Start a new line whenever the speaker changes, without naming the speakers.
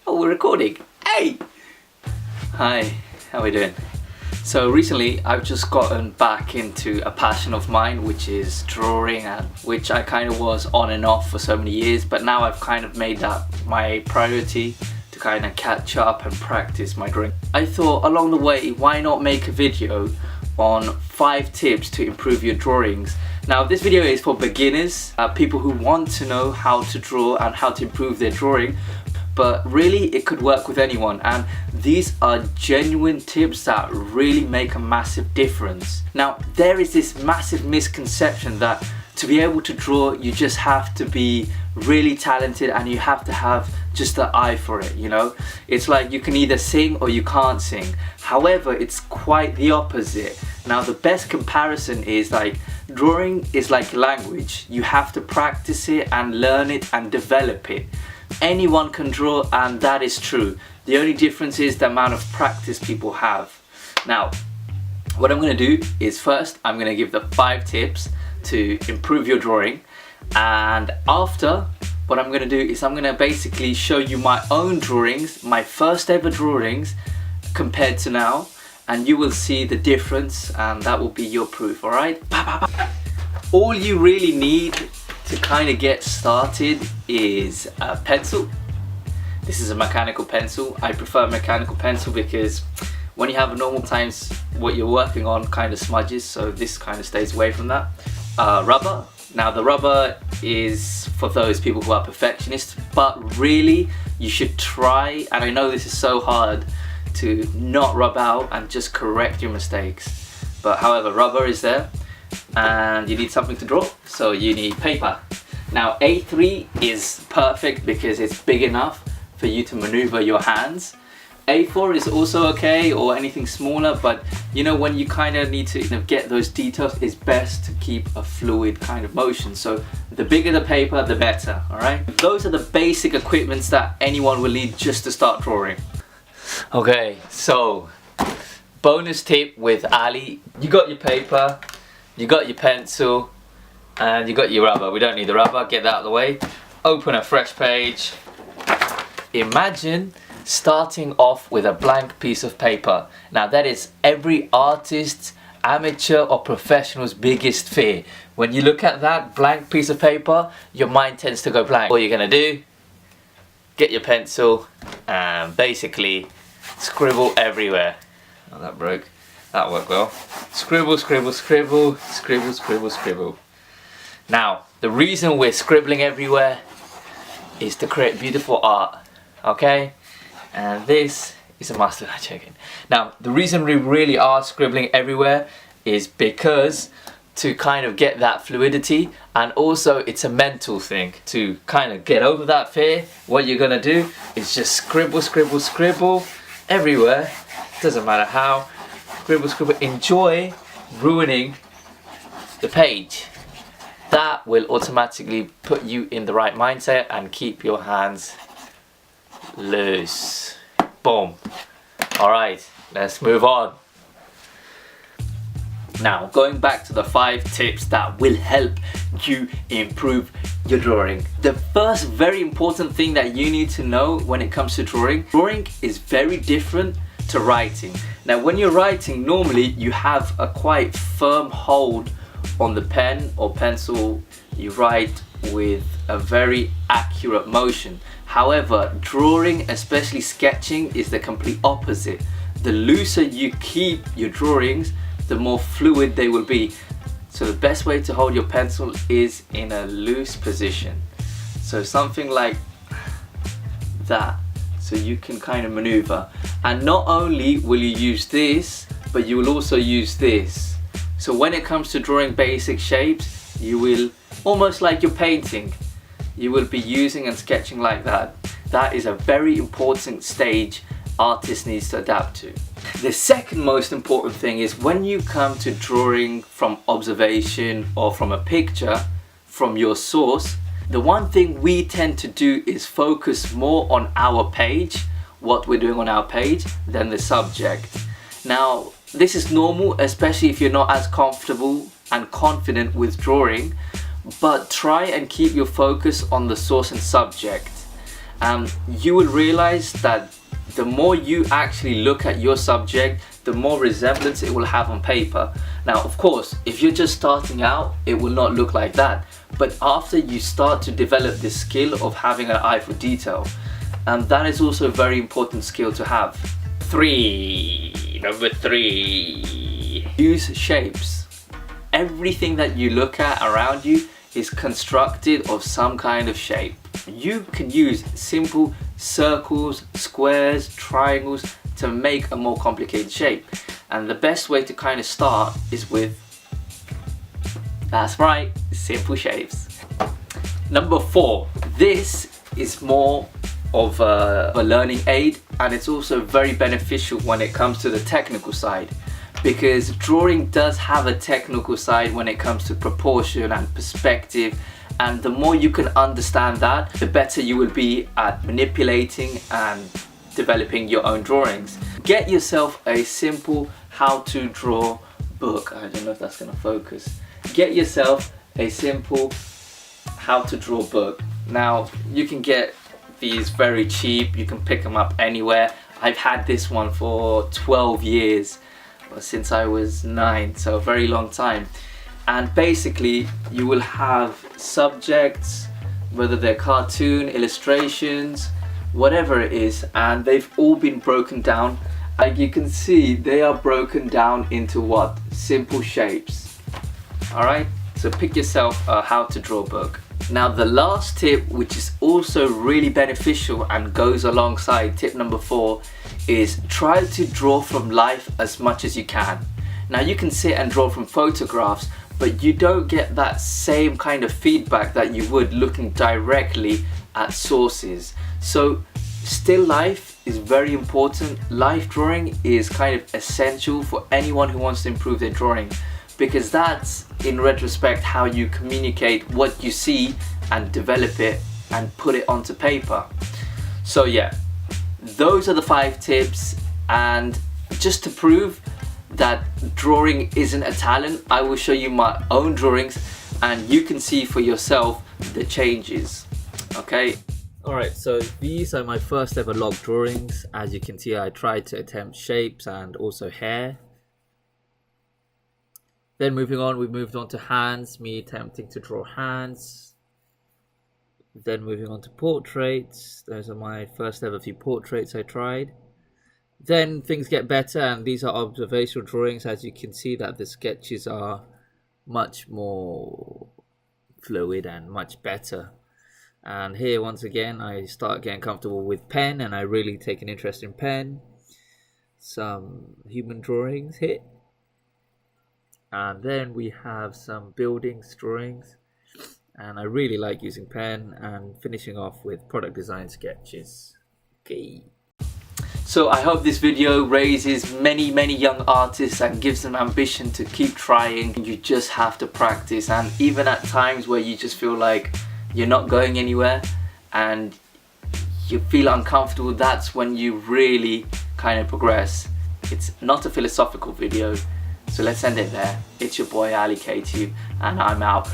Oh, we're recording. Hey! Hi, how are we doing? So recently I've just gotten back into a passion of mine, which is drawing, and which I kind of was on and off for so many years, but now I've kind of made that my priority to kind of catch up and practice my drawing. I thought along the way, why not make a video on 5 tips to improve your drawings. Now this video is for beginners, people who want to know how to draw and how to improve their drawing, but really it could work with anyone, and these are genuine tips that really make a massive difference. Now there is this massive misconception that to be able to draw you just have to be really talented and you have to have just the eye for it, you know? It's like you can either sing or you can't sing. However, it's quite the opposite. Now the best comparison is like drawing is like a language. You have to practice it and learn it and develop it. Anyone can draw, and that is true. The only difference is the amount of practice people have. Now, what I'm going to do is first I'm going to give the 5 tips to improve your drawing, and after, what I'm going to do is I'm going to basically show you my own drawings, my first ever drawings compared to now, and you will see the difference, and that will be your proof, alright? All you really need to kind of get started is a pencil. This is a mechanical pencil. I prefer mechanical pencil because when you have a normal times, what you're working on kind of smudges, so this kind of stays away from that. Rubber. Now the rubber is for those people who are perfectionists, but really you should try, and I know this is so hard, to not rub out and just correct your mistakes. But however, rubber is there, and you need something to draw, so you need paper. Now A3 is perfect because it's big enough for you to maneuver your hands. A4 is also okay, or anything smaller, but you know, when you kind of need to get those details, it's best to keep a fluid kind of motion. So the bigger the paper, the better, alright? Those are the basic equipments that anyone will need just to start drawing. Okay, so bonus tip with Ali. You got your paper, you got your pencil, and you got your rubber. We don't need the rubber, get that out of the way. Open a fresh page. Imagine starting off with a blank piece of paper. Now that is every artist's, amateur or professional's biggest fear. When you look at that blank piece of paper, your mind tends to go blank. All you're gonna do, get your pencil and basically scribble everywhere. Oh, that broke. That worked well. Scribble, scribble, scribble, scribble, scribble, scribble. Now, the reason we're scribbling everywhere is to create beautiful art, okay? And this is a master checking. Now, the reason we really are scribbling everywhere is because to kind of get that fluidity, and also it's a mental thing. To kind of get over that fear, what you're gonna do is just scribble, scribble, scribble everywhere. Doesn't matter how. Scribble, scribble. Enjoy ruining the page. That will automatically put you in the right mindset and keep your hands loose. Boom. Alright, let's move on. Now, going back to the 5 tips that will help you improve your drawing. The first very important thing that you need to know when it comes to drawing is very different to writing. Now, when you're writing, normally you have a quite firm hold on the pen or pencil. You write with a very accurate motion. However, drawing, especially sketching, is the complete opposite. The looser you keep your drawings, the more fluid they will be. So the best way to hold your pencil is in a loose position. So something like that, so you can kind of maneuver. And not only will you use this, but you will also use this. So when it comes to drawing basic shapes, you will, almost like you're painting, you will be using and sketching like that. That is a very important stage artist needs to adapt to. The second most important thing is when you come to drawing from observation or from a picture, from your source, the one thing we tend to do is focus more on our page, what we're doing on our page, than the subject. Now, this is normal, especially if you're not as comfortable and confident with drawing, but try and keep your focus on the source and subject. You will realize that the more you actually look at your subject, the more resemblance it will have on paper. Now, of course, if you're just starting out, it will not look like that. But after you start to develop this skill of having an eye for detail, and that is also a very important skill to have. Number three, use shapes. Everything that you look at around you is constructed of some kind of shape. You can use simple circles, squares, triangles to make a more complicated shape. And the best way to kind of start is with, that's right, simple shapes. Number four, this is more of a learning aid, and it's also very beneficial when it comes to the technical side, because drawing does have a technical side when it comes to proportion and perspective, and the more you can understand that, the better you will be at manipulating and developing your own drawings. Get yourself a simple how to draw book. I don't know if that's gonna focus. Get yourself a simple how to draw book. Now, you can get these very cheap, you can pick them up anywhere. I've had this one for 12 years, since I was 9, so a very long time. And basically you will have subjects, whether they're cartoon, illustrations, whatever it is, and they've all been broken down. Like you can see, they are broken down into what? Simple shapes. Alright, so pick yourself a how to draw book. Now the last tip, which is also really beneficial and goes alongside tip number 4, is try to draw from life as much as you can. Now you can sit and draw from photographs, but you don't get that same kind of feedback that you would looking directly at sources. So still life is very important. Life drawing is kind of essential for anyone who wants to improve their drawing, because that's in retrospect how you communicate what you see and develop it and put it onto paper. So yeah, those are the 5 tips, and just to prove that drawing isn't a talent, I will show you my own drawings and you can see for yourself the changes. Okay. Alright, so these are my first ever log drawings. As you can see, I tried to attempt shapes and also hair. Then moving on, we moved on to hands, me attempting to draw hands. Then moving on to portraits. Those are my first ever few portraits I tried. Then things get better, and these are observational drawings. As you can see that the sketches are much more fluid and much better. And here once again I start getting comfortable with pen, and I really take an interest in pen. Some human drawings here. And then we have some buildings drawings, and I really like using pen, and finishing off with product design sketches. Okay. So I hope this video raises many young artists and gives them ambition to keep trying. You just have to practice, and even at times where you just feel like you're not going anywhere and you feel uncomfortable, that's when you really kind of progress. It's not a philosophical video, so let's end it there. It's your boy Ali K2, and I'm out.